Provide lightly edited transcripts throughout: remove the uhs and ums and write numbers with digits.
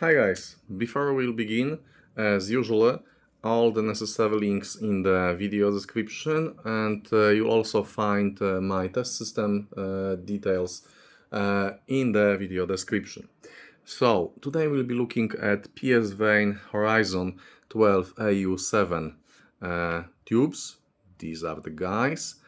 Hi guys, before we'll begin, as usual, all the necessary links in the video description, and you'll also find my test system details in the video description. So today we'll be looking at PSVANE Horizon 12AU7 tubes. These are the guys,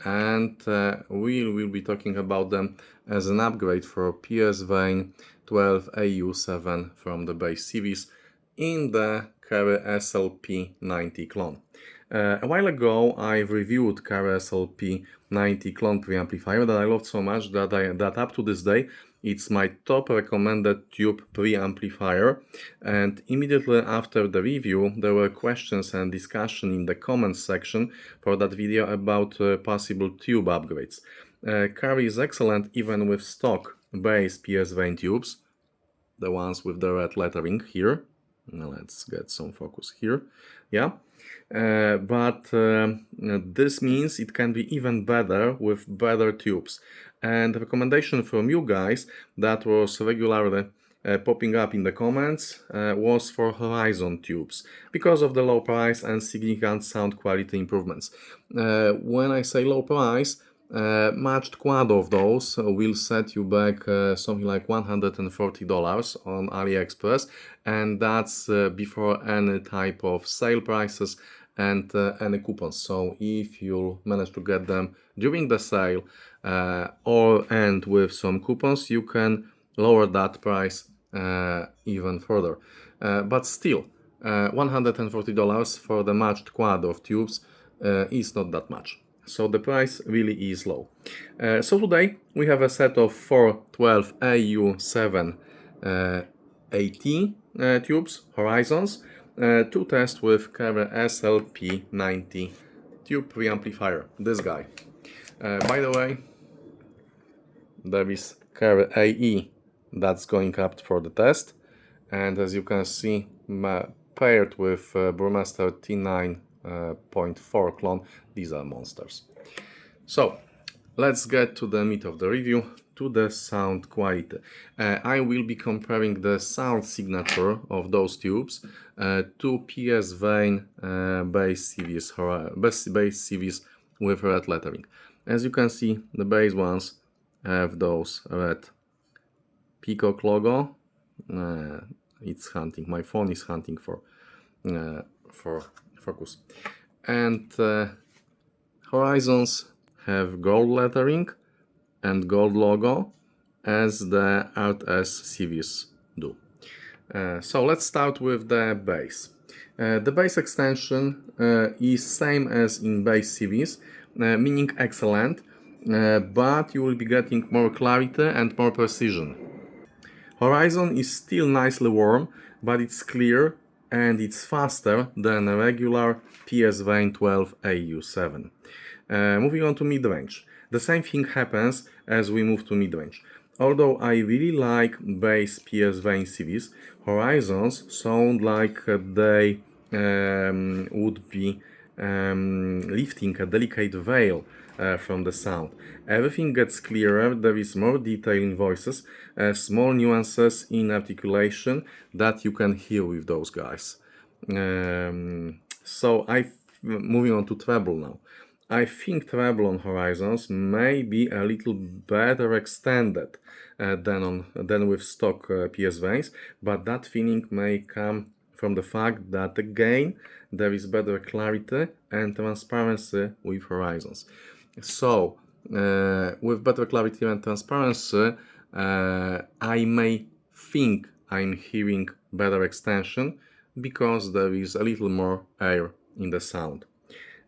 and we will be talking about them as an upgrade for PSVANE 12AU7 from the base series in the Cary SLP-90 clone. A while ago I reviewed Cary SLP-90 clone preamplifier that I loved so much that up to this day it's my top recommended tube preamplifier, and immediately after the review there were questions and discussion in the comments section for that video about possible tube upgrades. Cary is excellent even with stock base PSVANE tubes, the ones with the red lettering here. Now let's get some focus here. Yeah, but this means it can be even better with better tubes. And the recommendation from you guys that was regularly popping up in the comments was for Horizon tubes because of the low price and significant sound quality improvements. When I say low price, matched quad of those will set you back something like $140 on Aliexpress, and that's before any type of sale prices and any coupons. So if you manage to get them during the sale or end with some coupons, you can lower that price even further. But still, $140 for the matched quad of tubes is not that much. So the price really is low. So today we have a set of 4 12AU7-AT tubes, Horizons, to test with Cary SLP-90 tube preamplifier, this guy. By the way, there is Cary AE that's going up for the test, and as you can see, paired with Burmester T9.4 clone, these are monsters. So let's get to the meat of the review, to the sound quality. I will be comparing the sound signature of those tubes to PSVANE base series with red lettering. As you can see, the base ones have those red peacock logo. It's hunting. My phone is hunting for focus. And Horizons have gold lettering and gold logo as the RS series do. So let's start with the base. The base extension is same as in base series, meaning excellent, but you will be getting more clarity and more precision. Horizon is still nicely warm, but it's clear and it's faster than a regular PSVANE 12AU7. Moving on to mid-range. The same thing happens as we move to mid-range. Although I really like base PSVANE series, Horizons sound like they would be lifting a delicate veil from the sound. Everything gets clearer, there is more detail in voices, small nuances in articulation that you can hear with those guys. So moving on to treble now. I think treble on Horizons may be a little better extended than with stock PSVANEs, but that feeling may come from the fact that again there is better clarity and transparency with Horizons. So with better clarity and transparency, I may think I'm hearing better extension because there is a little more air in the sound.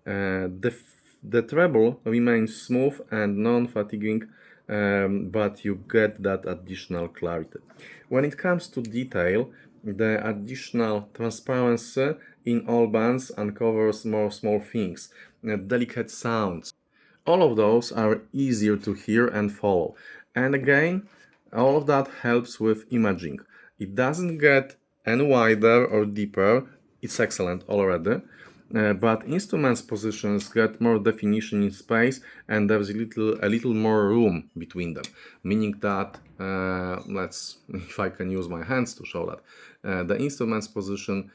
The treble remains smooth and non-fatiguing, but you get that additional clarity. When it comes to detail, the additional transparency in all bands uncovers more small things, delicate sounds. All of those are easier to hear and follow. And again, all of that helps with imaging. It doesn't get any wider or deeper, it's excellent already. but instruments positions get more definition in space, and there's a little more room between them, meaning that if I can use my hands to show that, the instruments position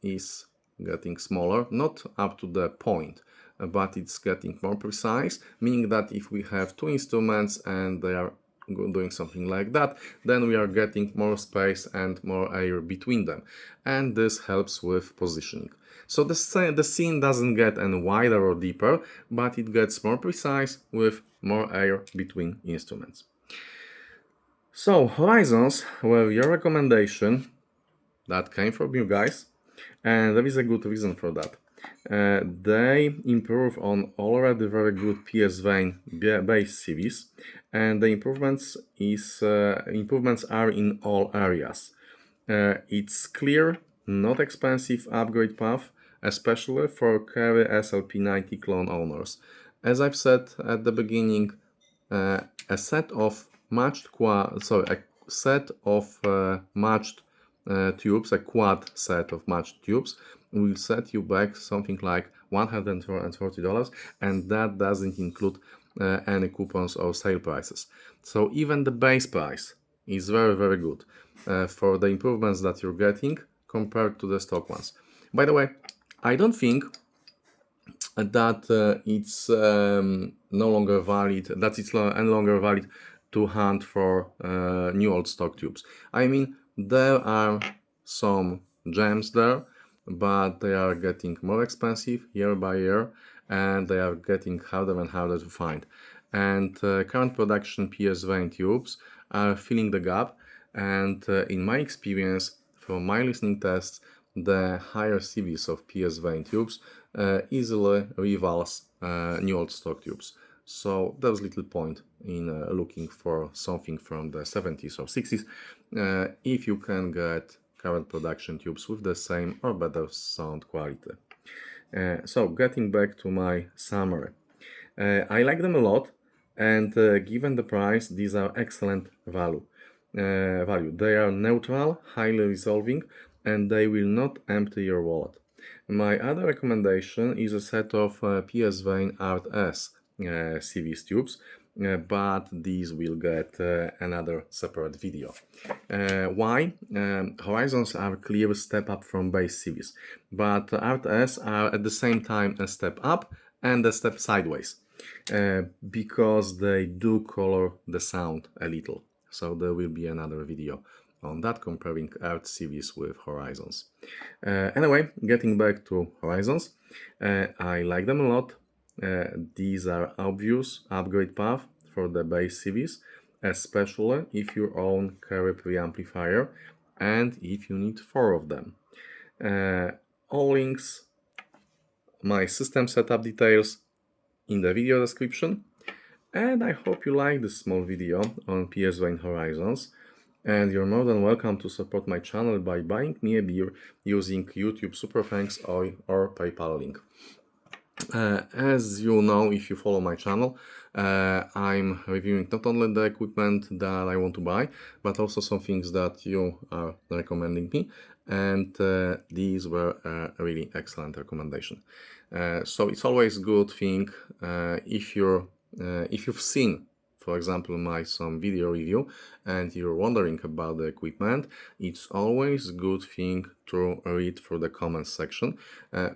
is getting smaller, not up to the point, but it's getting more precise, meaning that if we have two instruments and they are doing something like that, then we are getting more space and more air between them, and this helps with positioning. So the scene doesn't get any wider or deeper, but it gets more precise with more air between instruments. So horizons were your recommendation that came from you guys, and there is a good reason for that. They improve on already very good PSVANE base series, and the improvements are in all areas. It's clear, not expensive upgrade path, especially for Cary SLP-90 clone owners. As I've said at the beginning, a set of matched matched tubes, a quad set of matched tubes, will set you back something like $140, and that doesn't include any coupons or sale prices. So even the base price is very, very good for the improvements that you're getting compared to the stock ones. By the way, I don't think that it's no longer valid, that it's any longer valid to hunt for new old stock tubes. I mean, there are some gems there, but they are getting more expensive year by year, and they are getting harder and harder to find. And current production PSVANE tubes are filling the gap, and in my experience, from my listening tests, the higher series of PSVANE tubes easily rivals new old stock tubes. So there's little point in looking for something from the 70s or 60s if you can get current production tubes with the same or better sound quality. So getting back to my summary, I like them a lot, and given the price, these are excellent value. They are neutral, highly resolving, and they will not empty your wallet. My other recommendation is a set of PSVANE Art-S series tubes, but these will get another separate video. Why? Horizons are a clear step up from base series, but Art-S are at the same time a step up and a step sideways, because they do color the sound a little. So there will be another video on that, comparing Art series with Horizons. Anyway, getting back to Horizons, I like them a lot. These are obvious upgrade path for the base series, especially if you own Cary preamplifier and if you need 4 of them. All links, my system setup details in the video description, and I hope you like this small video on PSVANE Horizons. And you're more than welcome to support my channel by buying me a beer using YouTube Super Thanks or PayPal link. As you know, if you follow my channel, I'm reviewing not only the equipment that I want to buy, but also some things that you are recommending me, and these were a really excellent recommendation. So it's always a good thing if you've seen, for example, my some video review and you're wondering about the equipment, it's always a good thing to read through the comments section,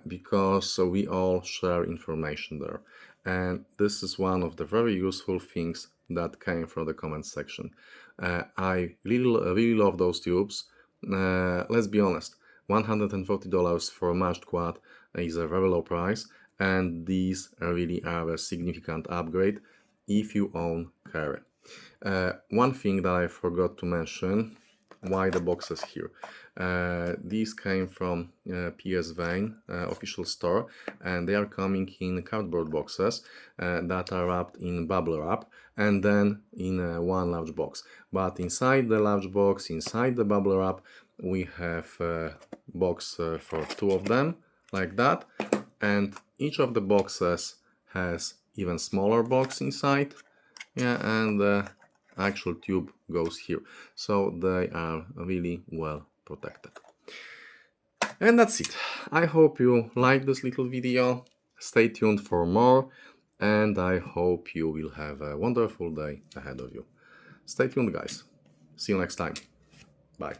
because we all share information there. And this is one of the very useful things that came from the comments section. I really love those tubes. Let's be honest, $140 for a matched quad is a very low price, and these really are a significant upgrade if you own Cary. One thing that I forgot to mention, why the boxes here. These came from PSVANE official store, and they are coming in cardboard boxes that are wrapped in bubble wrap and then in one large box. But inside the large box, inside the bubble wrap, we have a box for 2 of them, like that, and each of the boxes has even smaller box inside, and the actual tube goes here, so they are really well protected. And that's it. I hope you like this little video. Stay tuned for more, and I hope you will have a wonderful day ahead of you. Stay tuned, guys. See you next time. Bye.